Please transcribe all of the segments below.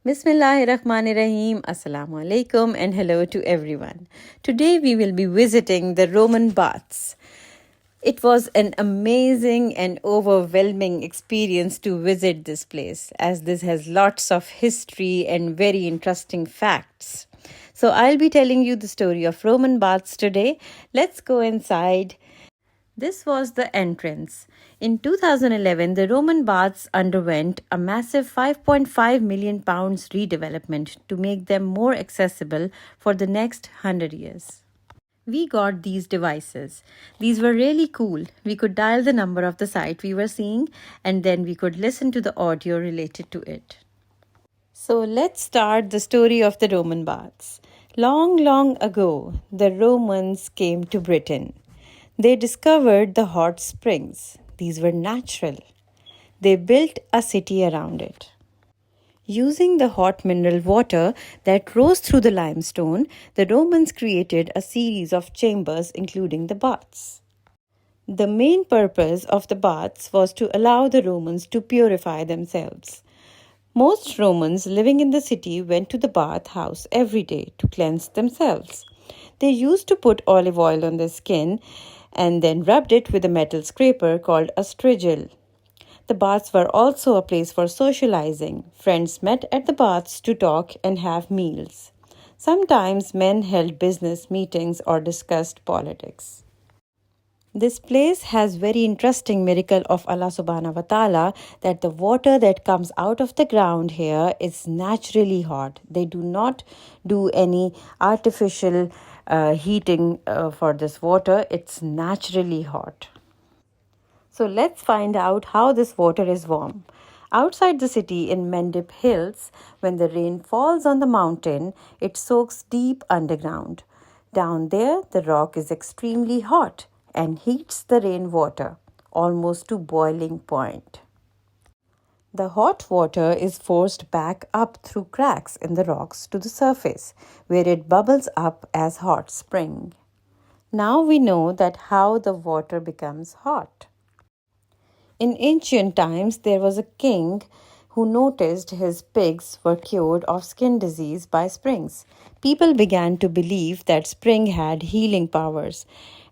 Bismillahirrahmanirrahim. Assalamu alaikum and hello to everyone. Today we will be visiting the Roman baths. It was an amazing and overwhelming experience to visit this place, as this has lots of history and very interesting facts. So I'll be telling you the story of Roman baths today. Let's go inside. This was the entrance. In 2011, the Roman baths underwent a massive 5.5 million pounds redevelopment to make them more accessible for the next 100 years. We got these devices. These were really cool. We could dial the number of the site we were seeing and then we could listen to the audio related to it. So let's start the story of the Roman baths. Long, long ago, the Romans came to Britain. They discovered the hot springs. These were natural. They built a city around it. Using the hot mineral water that rose through the limestone, the Romans created a series of chambers, including the baths. The main purpose of the baths was to allow the Romans to purify themselves. Most Romans living in the city went to the bath house every day to cleanse themselves. They used to put olive oil on their skin and then rubbed it with a metal scraper called a strigil. The baths were also a place for socializing. Friends met at the baths to talk and have meals. Sometimes men held business meetings or discussed politics. This place has very interesting miracle of Allah subhanahu wa ta'ala that the water that comes out of the ground here is naturally hot. They do not do any artificial heating for this water. It's naturally hot. So let's find out how this water is warm. Outside the city in Mendip Hills, when the rain falls on the mountain, it soaks deep underground. Down there, the rock is extremely hot and heats the rainwater almost to boiling point. The hot water is forced back up through cracks in the rocks to the surface, where it bubbles up as hot spring. Now we know that how the water becomes hot. In ancient times, there was a king who noticed his pigs were cured of skin disease by springs. People began to believe that spring had healing powers,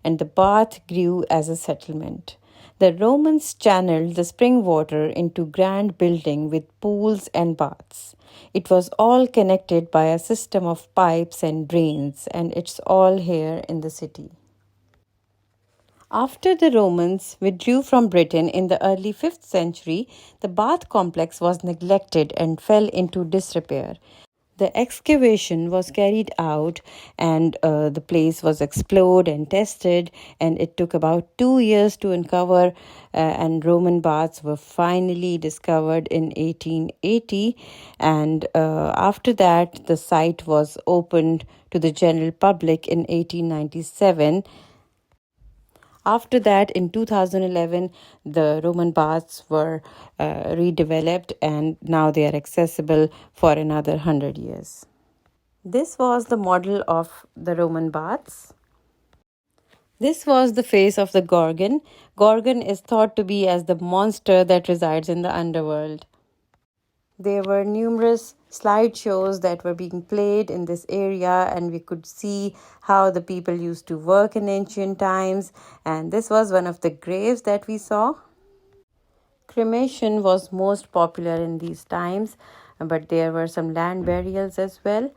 and the bath grew as a settlement. The Romans channeled the spring water into grand building with pools and baths. It was all connected by a system of pipes and drains, and it's all here in the city. After the Romans withdrew from Britain in the early 5th century, the bath complex was neglected and fell into disrepair. The excavation was carried out and the place was explored and tested, and it took about 2 years to uncover, and Roman baths were finally discovered in 1880, and after that the site was opened to the general public in 1897. After that, in 2011, the Roman baths were redeveloped and now they are accessible for another 100 years. This was the model of the Roman baths. This was the face of the Gorgon. Gorgon is thought to be as the monster that resides in the underworld. There were numerous slideshows that were being played in this area, and we could see how the people used to work in ancient times. And this was one of the graves that we saw. Cremation was most popular in these times, but there were some land burials as well.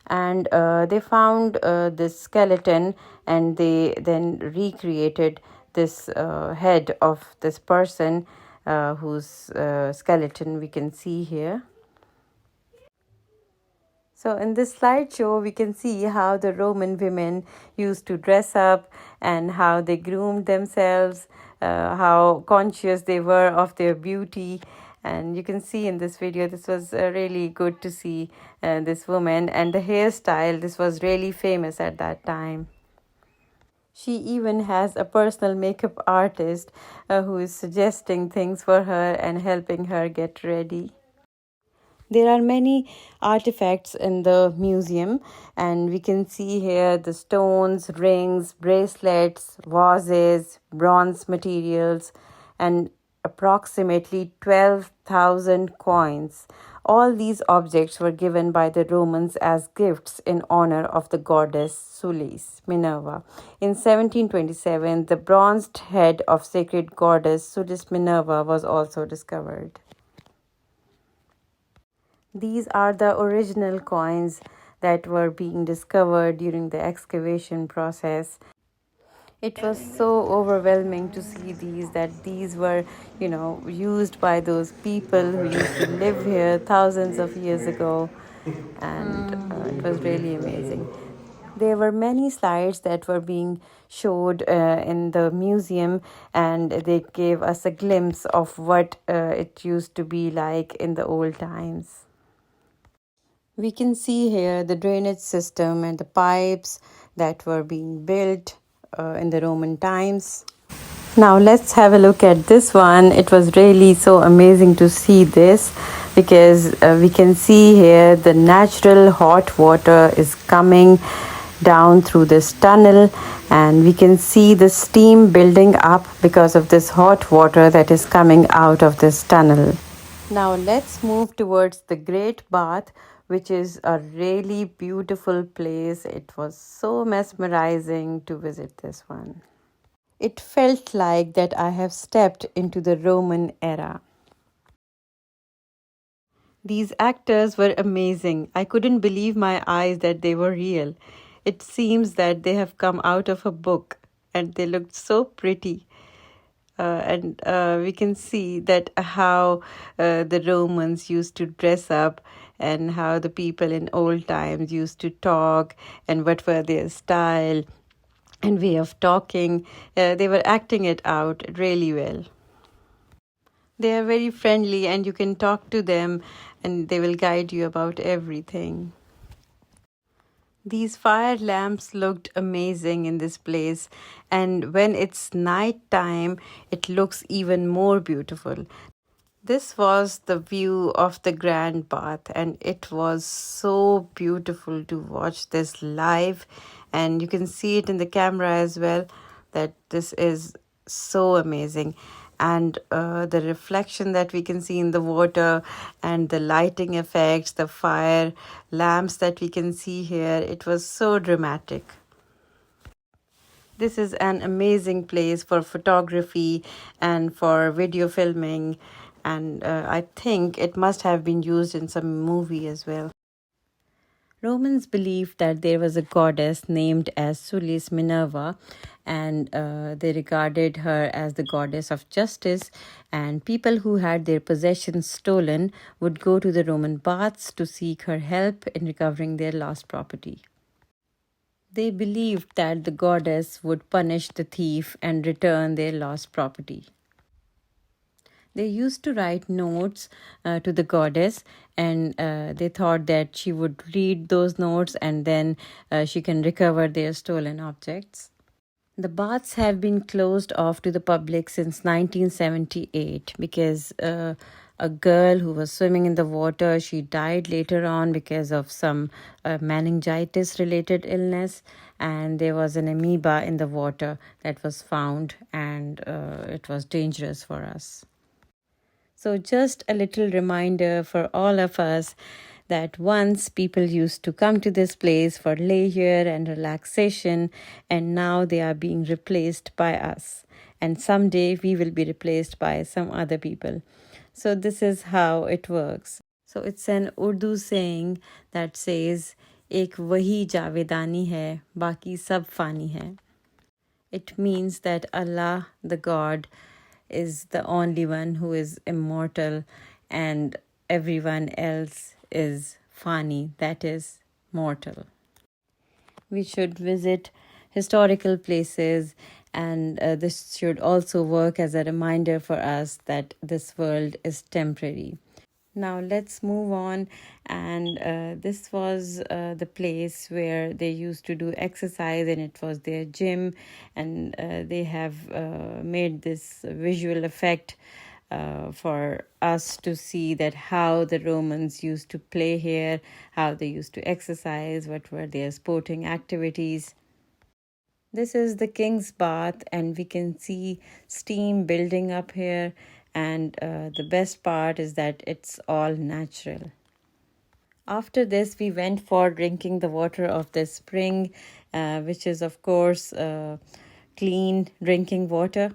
And they found this skeleton, and they then recreated this head of this person whose skeleton we can see here. So in this slideshow, we can see how the Roman women used to dress up and how they groomed themselves, how conscious they were of their beauty. And you can see in this video, this was really good to see this woman, and the hairstyle, this was really famous at that time. She even has a personal makeup artist who is suggesting things for her and helping her get ready. There are many artifacts in the museum, and we can see here the stones, rings, bracelets, vases, bronze materials, and approximately 12,000 coins. All these objects were given by the Romans as gifts in honor of the goddess Sulis, Minerva. In 1727, the bronzed head of sacred goddess Sulis Minerva was also discovered. These are the original coins that were being discovered during the excavation process. It was so overwhelming to see these, that these were, used by those people who used to live here thousands of years ago, and it was really amazing. There were many slides that were being showed in the museum, and they gave us a glimpse of what it used to be like in the old times. We can see here the drainage system and the pipes that were being built in the Roman times. Now let's have a look at this one. It was really so amazing to see this, because we can see here the natural hot water is coming down through this tunnel, and we can see the steam building up because of this hot water that is coming out of this tunnel. Now let's move towards the Great Bath, which is a really beautiful place. It was so mesmerizing to visit this one. It felt like that I have stepped into the Roman era. These actors were amazing. I couldn't believe my eyes that they were real. It seems that they have come out of a book, and they looked so pretty. And we can see that how the Romans used to dress up, and how the people in old times used to talk, and what were their style and way of talking. They were acting it out really well. They are very friendly, and you can talk to them, and they will guide you about everything. These fire lamps looked amazing in this place, and when it's night time, it looks even more beautiful. This was the view of the Grand Bath, and it was so beautiful to watch this live. And you can see it in the camera as well, that this is so amazing. And the reflection that we can see in the water, and the lighting effects, the fire lamps that we can see here, it was so dramatic. This is an amazing place for photography and for video filming, and I think it must have been used in some movie as well. Romans believed that there was a goddess named as Sulis Minerva, and they regarded her as the goddess of justice. And people who had their possessions stolen would go to the Roman baths to seek her help in recovering their lost property. They believed that the goddess would punish the thief and return their lost property. They used to write notes to the goddess, and they thought that she would read those notes, and then she can recover their stolen objects. The baths have been closed off to the public since 1978, because a girl who was swimming in the water, she died later on because of some meningitis related illness, and there was an amoeba in the water that was found, and it was dangerous for us. So, just a little reminder for all of us that once people used to come to this place for leisure and relaxation, and now they are being replaced by us. And someday we will be replaced by some other people. So, this is how it works. So, it's an Urdu saying that says, Ek wahi javedani hai, baki sab fani hai. It means that Allah, the God, is the only one who is immortal, and everyone else is fani, that is mortal. We should visit historical places, and this should also work as a reminder for us that this world is temporary. Now let's move on, and this was the place where they used to do exercise, and it was their gym, and they have made this visual effect for us to see that how the Romans used to play here, how they used to exercise, what were their sporting activities. This is the King's Bath, and we can see steam building up here. And the best part is that it's all natural. After this, we went for drinking the water of the spring, which is, of course, clean drinking water.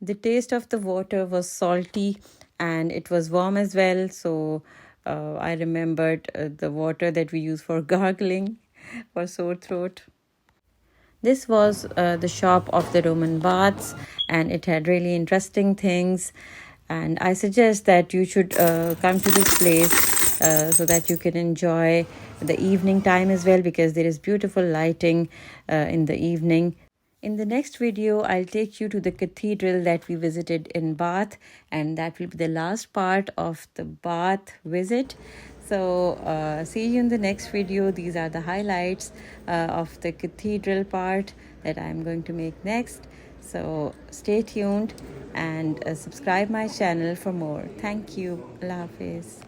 The taste of the water was salty and it was warm as well. So I remembered the water that we use for gargling for sore throat. This was the shop of the Roman baths, and it had really interesting things. And I suggest that you should come to this place so that you can enjoy the evening time as well, because there is beautiful lighting in the evening. In the next video, I'll take you to the cathedral that we visited in Bath, and that will be the last part of the Bath visit. So, see you in the next video. These are the highlights of the cathedral part that I'm going to make next. So, stay tuned and subscribe my channel for more. Thank you. Allah Hafiz.